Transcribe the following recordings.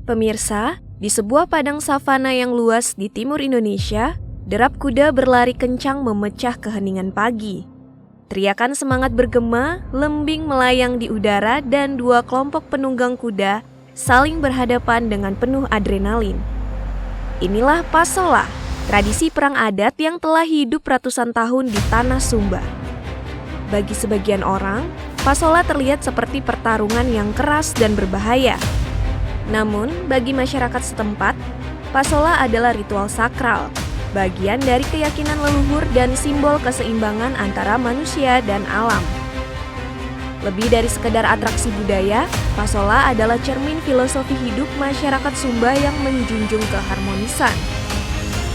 Pemirsa, di sebuah padang savana yang luas di timur Indonesia, derap kuda berlari kencang memecah keheningan pagi. Teriakan semangat bergema, lembing melayang di udara dan dua kelompok penunggang kuda saling berhadapan dengan penuh adrenalin. Inilah Pasola, tradisi perang adat yang telah hidup ratusan tahun di tanah Sumba. Bagi sebagian orang, Pasola terlihat seperti pertarungan yang keras dan berbahaya. Namun, bagi masyarakat setempat, Pasola adalah ritual sakral, bagian dari keyakinan leluhur dan simbol keseimbangan antara manusia dan alam. Lebih dari sekedar atraksi budaya, Pasola adalah cermin filosofi hidup masyarakat Sumba yang menjunjung keharmonisan.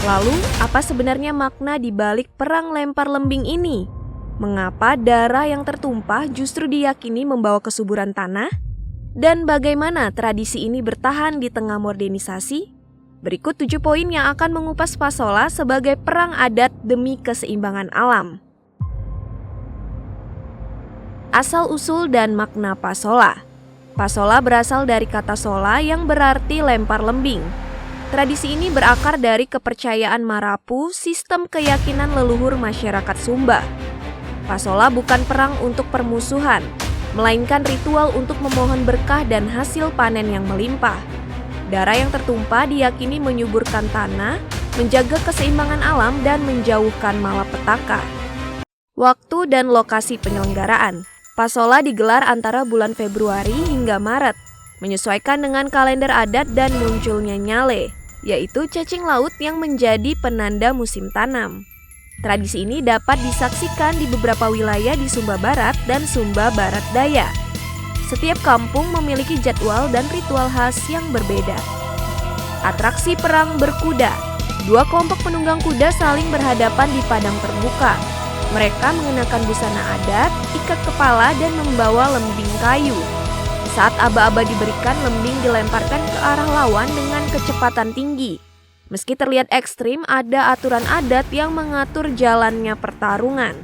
Lalu, apa sebenarnya makna di balik perang lempar lembing ini? Mengapa darah yang tertumpah justru diyakini membawa kesuburan tanah? Dan bagaimana tradisi ini bertahan di tengah modernisasi? Berikut 7 poin yang akan mengupas Pasola sebagai perang adat demi keseimbangan alam. Asal-usul dan makna Pasola. Pasola berasal dari kata sola yang berarti lempar lembing. Tradisi ini berakar dari kepercayaan Marapu, sistem keyakinan leluhur masyarakat Sumba. Pasola bukan perang untuk permusuhan, melainkan ritual untuk memohon berkah dan hasil panen yang melimpah. Darah yang tertumpah diyakini menyuburkan tanah, menjaga keseimbangan alam, dan menjauhkan malapetaka. Waktu dan lokasi penyelenggaraan. Pasola digelar antara bulan Februari hingga Maret, menyesuaikan dengan kalender adat dan munculnya nyale, yaitu cacing laut yang menjadi penanda musim tanam. Tradisi ini dapat disaksikan di beberapa wilayah di Sumba Barat dan Sumba Barat Daya. Setiap kampung memiliki jadwal dan ritual khas yang berbeda. Atraksi perang berkuda. Dua kelompok penunggang kuda saling berhadapan di padang terbuka. Mereka mengenakan busana adat, ikat kepala, dan membawa lembing kayu. Saat aba-aba diberikan, lembing dilemparkan ke arah lawan dengan kecepatan tinggi. Meski terlihat ekstrim, ada aturan adat yang mengatur jalannya pertarungan.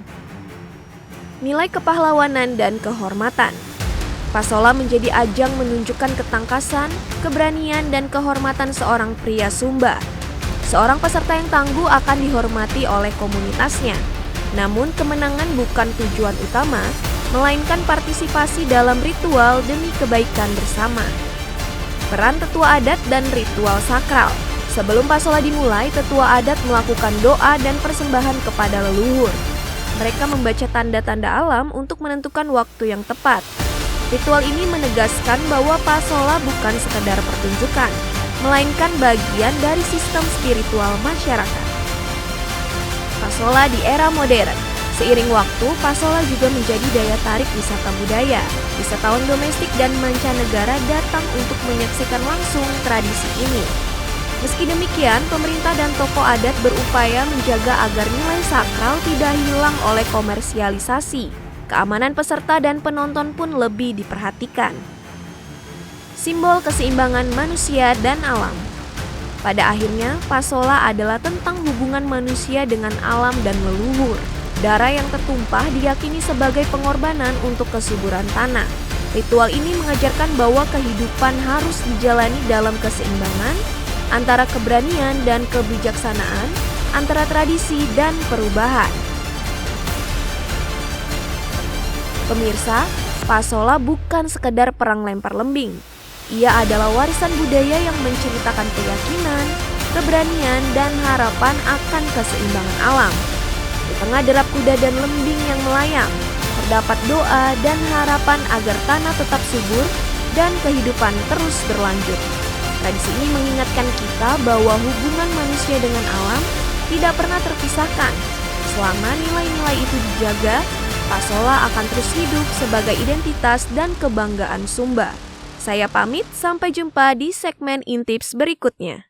Nilai kepahlawanan dan kehormatan. Pasola menjadi ajang menunjukkan ketangkasan, keberanian, dan kehormatan seorang pria Sumba. Seorang peserta yang tangguh akan dihormati oleh komunitasnya. Namun kemenangan bukan tujuan utama, melainkan partisipasi dalam ritual demi kebaikan bersama. Peran tetua adat dan ritual sakral. Sebelum Pasola dimulai, tetua adat melakukan doa dan persembahan kepada leluhur. Mereka membaca tanda-tanda alam untuk menentukan waktu yang tepat. Ritual ini menegaskan bahwa Pasola bukan sekedar pertunjukan, melainkan bagian dari sistem spiritual masyarakat. Pasola di era modern. Seiring waktu, Pasola juga menjadi daya tarik wisata budaya. Wisatawan domestik dan mancanegara datang untuk menyaksikan langsung tradisi ini. Meski demikian, pemerintah dan tokoh adat berupaya menjaga agar nilai sakral tidak hilang oleh komersialisasi. Keamanan peserta dan penonton pun lebih diperhatikan. Simbol keseimbangan manusia dan alam. Pada akhirnya, Pasola adalah tentang hubungan manusia dengan alam dan leluhur. Darah yang tertumpah diyakini sebagai pengorbanan untuk kesuburan tanah. Ritual ini mengajarkan bahwa kehidupan harus dijalani dalam keseimbangan antara keberanian dan kebijaksanaan, antara tradisi dan perubahan. Pemirsa, Pasola bukan sekedar perang lempar lembing. Ia adalah warisan budaya yang menceritakan keyakinan, keberanian, dan harapan akan keseimbangan alam. Di tengah derap kuda dan lembing yang melayang, terdapat doa dan harapan agar tanah tetap subur dan kehidupan terus berlanjut. Tradisi ini mengingatkan kita bahwa hubungan manusia dengan alam tidak pernah terpisahkan. Selama nilai-nilai itu dijaga, Pasola akan terus hidup sebagai identitas dan kebanggaan Sumba. Saya pamit, sampai jumpa di segmen Intips berikutnya.